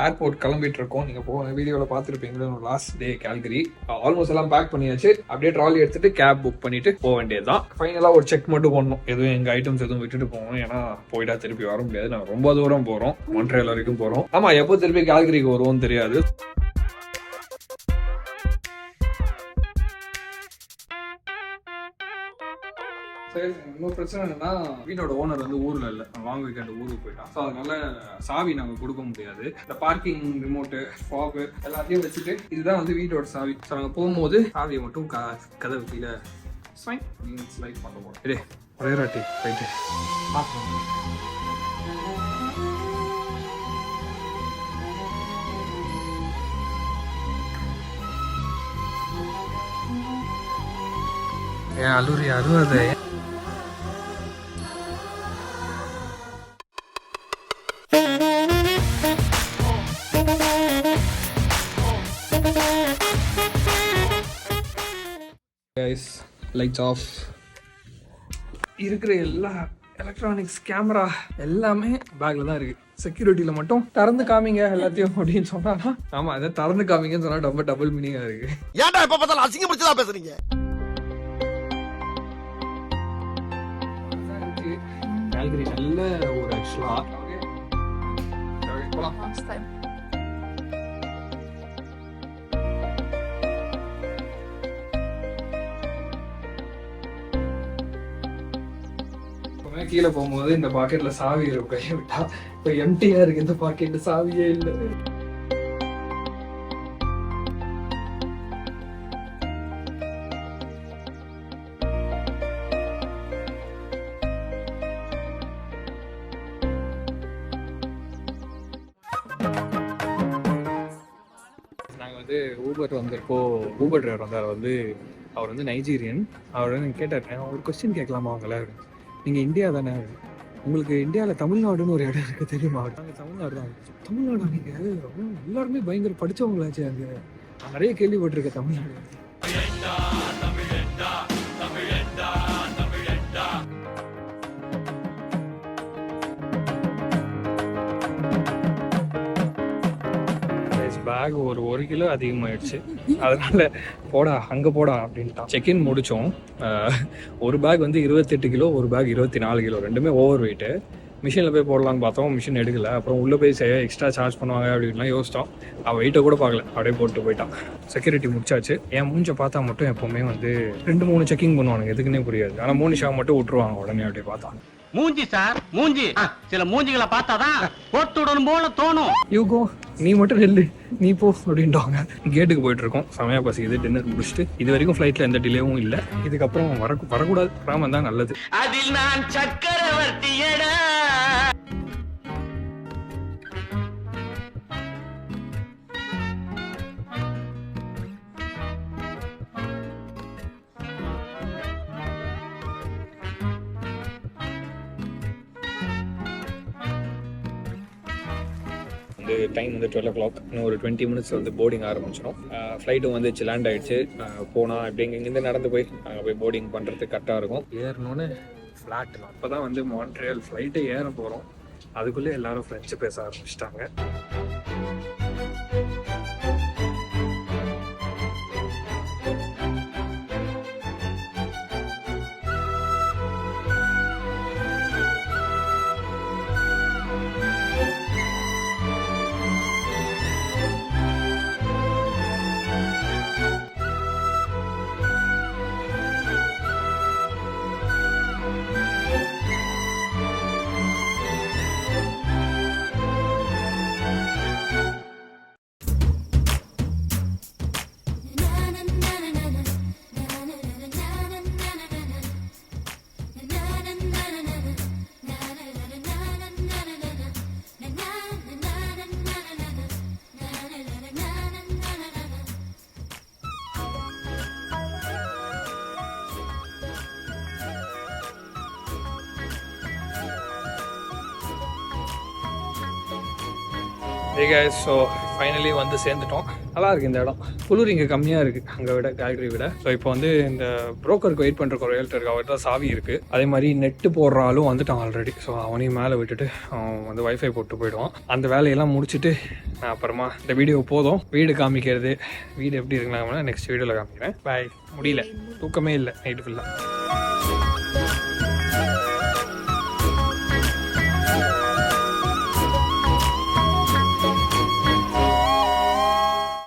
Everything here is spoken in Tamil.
ஏர்போர்ட் கிளம்பிட்டு இருக்கோம். நீங்க போன வீடியோவில் பார்த்துருப்பீங்களா, லாஸ்ட் டே கால்கரி. ஆல்மோஸ்ட் எல்லாம் பேக் பண்ணியாச்சு. அப்படியே ட்ராலி எடுத்துட்டு கேப் புக் பண்ணிட்டு போக வேண்டியதுதான். ஃபைனலா ஒரு செக் மட்டும் பண்ணணும், எதுவும் எங்க ஐட்டம்ஸ் எதுவும் விட்டுட்டு போகணும். ஏன்னா போயிட்டா திருப்பி வர முடியாது. நாங்கள் ரொம்ப தூரம் போறோம், மான்ட்ரியல் வரைக்கும் போறோம். ஆமா, எப்போ திருப்பி கால்கரிக்கு வருவோம்னு தெரியாது. இன்னொரு பிரச்சனை என்னன்னா, வீட்டோட ஓனர் வந்து ஊர்ல இல்ல, லாங் வீக்கெண்ட் ஊருக்கு போயிட்டான். ஸோ அதனால சாவி நாங்க கொடுக்க முடியாது. இந்த பார்க்கிங் ரிமோட்டு, ஃபாக் எல்லாத்தையும் வச்சுட்டு இதுதான் வந்து வீட்டோட சாவி. ஸோ நாங்க போகும்போது சாவியை மட்டும் கதவு கீழே ஸ்லைட் பண்ண போறோம். இதே ஒரே ராட்டி போயிட்டு பார்க்கலாம். ஏன் அலுரி அழுவாத. Lights off. இருக்கிற எல்லா எலக்ட்ரானிக்ஸ், கேமரா எல்லாமே பேக்ல தான் இருக்கு. செக்யூரிட்டியில மட்டும் திறந்து காமிங்க எல்லாத்தையும் அப்படின்னு சொன்னா, ஆமா அதை திறந்து காமிங்கன்னு சொன்னா ரொம்ப டபுள் மீனிங்கா இருக்கு. ஏன்டா எப்ப பார்த்தாலும் அசிங்கப்படுத்தி தான் பேசுறீங்க? கால்கரி நல்ல ஒரு ஆக்சுவலா கீழே போகும்போது இந்த பாக்கெட்ல சாவி இருக்கும், கையை விட்டா இப்ப எம்டியா இருக்கு. இந்த பாக்கெட்ல சாவியே இல்லை. நாங்கள் வந்து ஊபர் வந்தப்போ ஊபர் டிரைவர் வந்தார். அவர் வந்து நைஜீரியன். அவர் வந்து கேட்டார், ஒரு கொஸ்டின் கேட்கலாமா அவங்கள, நீங்கள் இந்தியா தானே, உங்களுக்கு இந்தியாவில் தமிழ்நாடுன்னு ஒரு இடம் இருக்குது தெரியுமா? நாங்கள் தமிழ்நாடு தான். தமிழ்நாடு நீங்கள் எல்லாருமே பயங்கர படித்தவங்களாச்சு, அங்கே நிறைய கேள்விப்பட்டிருக்கேன் தமிழ்நாடு. பேக் ஒரு கிலோ அதிகமாகிடுச்சு. அதனால போடா அங்கே போடா அப்படின்ட்டான். செக்இன் முடித்தோம். ஒரு பேக் வந்து 28 கிலோ, ஒரு பேக் 24 கிலோ, ரெண்டுமே ஓவர் வெயிட்டு. மிஷினில் போய் போடலான்னு பார்த்தோம், மிஷின் எடுக்கலை. அப்புறம் உள்ளே போய் எக்ஸ்ட்ரா சார்ஜ் பண்ணுவாங்க அப்படின்லாம் யோசித்தோம். அவள் வெயிட்டை கூட பார்க்கல, அப்படியே போட்டு போயிட்டான். செக்யூரிட்டி முடிச்சாச்சு. என் மூஞ்சை பார்த்தா மட்டும் எப்போவுமே வந்து 2-3 செக்கிங் பண்ணுவானுங்க, எதுக்குன்னே புரியாது. ஆனால் 3 ஷா மட்டும் விட்டுருவாங்க உடனே. அப்படியே பார்த்தாங்க மூஞ்சி சார், மூஞ்சி சில மூஞ்சிகளை பார்த்தாதான் போட்டுடணும் போல தோணும். யூகோ நீ மட்டும் நெல்லு, நீ போ அப்படின்ட்டாங்க. கேட்டுக்கு போயிட்டு இருக்கோம். செமையா பசிக்குது. டின்னர் முடிச்சுட்டு இது வரைக்கும் ஃப்ளைட்ல எந்த டிலேவும் இல்லை. இதுக்கப்புறம் வரக்கூடாது, வராம தான் நல்லது. அதில் நான் சக்கரவர்த்தியடா. வந்து டைம் வந்து 12 o'clock. இன்னும் ஒரு 20 minutes வந்து போர்டிங் ஆரம்பிச்சிடும். ஃப்ளைட்டும் வந்து லேண்ட் ஆகிடுச்சு. போனால் அப்படி இங்கேருந்து நடந்து போய் அங்கே போய் போர்டிங் பண்ணுறதுக்கு கரெக்டாக இருக்கும். ஏறணுன்னு ஃப்ளாட்லாம் அப்போ தான் வந்து மான்ட்ரியல் ஃப்ளைட்டை ஏற போகிறோம். அதுக்குள்ளே எல்லாரும் ஃப்ரெஞ்சு பேச ஆரம்பிச்சிட்டாங்க. Hey guys, ஸோ ஃபைனலி வந்து சேர்ந்துட்டோம். நல்லா இருக்குது இந்த இடம். குளிர் இங்கே கம்மியாக இருக்குது அங்கே விட, கேல்கரி விட. ஸோ இப்போ வந்து இந்த ப்ரோக்கருக்கு வெயிட் பண்ணுற ஒரு ரியல்டருக்கு அவர் தான் சாவி இருக்குது. அதே மாதிரி நெட்டு போடுற ஆளும் வந்துட்டான் ஆல்ரெடி. ஸோ அவனையும் மேலே விட்டுட்டு அவன் வந்து வைஃபை போட்டு போயிடுவான். அந்த வேலையெல்லாம் முடிச்சுட்டு நான் அப்புறமா இந்த வீடியோ போதும், வீடு காமிக்கிறது, வீடு எப்படி இருக்குன்னா நெக்ஸ்ட் வீடியோவில் காமிக்கிறேன். பாய். முடியல, தூக்கமே இல்லை நைட்டு ஃபுல்லாக.